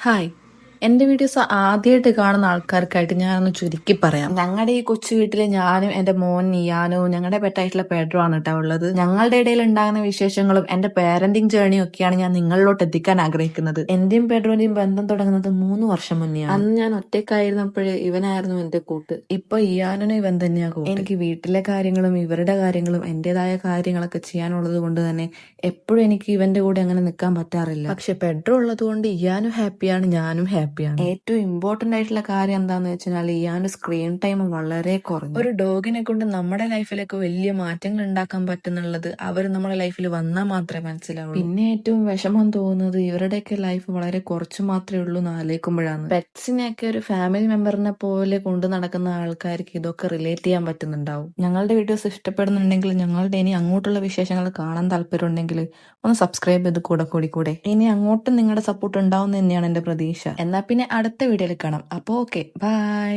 Hi. എന്റെ videos ആദ്യമായിട്ട് കാണുന്ന ആൾക്കാർക്കായിട്ട് ഞാനൊന്ന് ചുരുക്കി പറയാം. ഞങ്ങളുടെ ഈ കൊച്ചു വീട്ടില് ഞാനും എന്റെ മോൻ നിയാനും ഞങ്ങളുടെ പെറ്റായിട്ടുള്ള പെഡ്രോ ആണ് കേട്ടോ ഉള്ളത്. ഞങ്ങളുടെ ഇടയിൽ ഉണ്ടാകുന്ന വിശേഷങ്ങളും എന്റെ പാരന്റിങ് ജേർണിയും ഒക്കെയാണ് ഞാൻ നിങ്ങളിലോട്ട് എത്തിക്കാൻ ആഗ്രഹിക്കുന്നത്. എന്റെയും പെഡ്രോന്റെയും ബന്ധം തുടങ്ങുന്നത് 3 വർഷം മുന്നെയാണ്. അന്ന് ഞാൻ ഒറ്റയ്ക്കായിരുന്നപ്പോഴേ ഇവനായിരുന്നു എന്റെ കൂട്ട്. ഇപ്പൊ ഇയാനും ഇവൻ തന്നെയാ കൂട്ട്. എനിക്ക് വീട്ടിലെ കാര്യങ്ങളും ഇവരുടെ കാര്യങ്ങളും എന്റേതായ കാര്യങ്ങളൊക്കെ ചെയ്യാനുള്ളത് കൊണ്ട് തന്നെ എപ്പോഴും എനിക്ക് ഇവന്റെ കൂടെ അങ്ങനെ നിൽക്കാൻ പറ്റാറില്ല. പക്ഷെ പെഡ്രോ ഉള്ളത് കൊണ്ട് ഇയാനും ഹാപ്പിയാണ്, ഞാനും ഹാപ്പിയാണ്. ഏറ്റവും ഇമ്പോർട്ടന്റ് ആയിട്ടുള്ള കാര്യം എന്താന്ന് വെച്ചാൽ ഇയാന്റെ സ്ക്രീൻ ടൈം വളരെ കുറഞ്ഞു. ഒരു ഡോഗിനെ കൊണ്ട് നമ്മുടെ ലൈഫിലേക്ക് വലിയ മാറ്റങ്ങൾ ഉണ്ടാക്കാൻ പറ്റുന്നുള്ളത് അവർ നമ്മുടെ ലൈഫിൽ വന്നാൽ മാത്രമേ മനസ്സിലാവുള്ളൂ. പിന്നെ ഏറ്റവും വിഷമം തോന്നുന്നത് ഇവരുടെയൊക്കെ ലൈഫ് വളരെ കുറച്ചു മാത്രമേ ഉള്ളൂ എന്ന് ആലോചിക്കുമ്പോഴാണ്. പെറ്റ്സിനെയൊക്കെ ഒരു ഫാമിലി മെമ്പറിനെ പോലെ കൊണ്ടു നടക്കുന്ന ആൾക്കാർക്ക് ഇതൊക്കെ റിലേറ്റ് ചെയ്യാൻ പറ്റുന്നുണ്ടാവും. ഞങ്ങളുടെ വീഡിയോസ് ഇഷ്ടപ്പെടുന്നുണ്ടെങ്കിൽ, ഞങ്ങളുടെ ഇനി അങ്ങോട്ടുള്ള വിശേഷങ്ങൾ കാണാൻ താല്പര്യമുണ്ടെങ്കിൽ ഒന്ന് സബ്സ്ക്രൈബ് ചെയ്ത് കൂടെ. ഇനി അങ്ങോട്ടും നിങ്ങളുടെ സപ്പോർട്ട് ഉണ്ടാവും തന്നെയാണ് എന്റെ പ്രതീക്ഷ. എന്നാ പിന്നെ അടുത്ത വീഡിയോയിൽ കാണാം. അപ്പോൾ ഓക്കെ, ബൈ.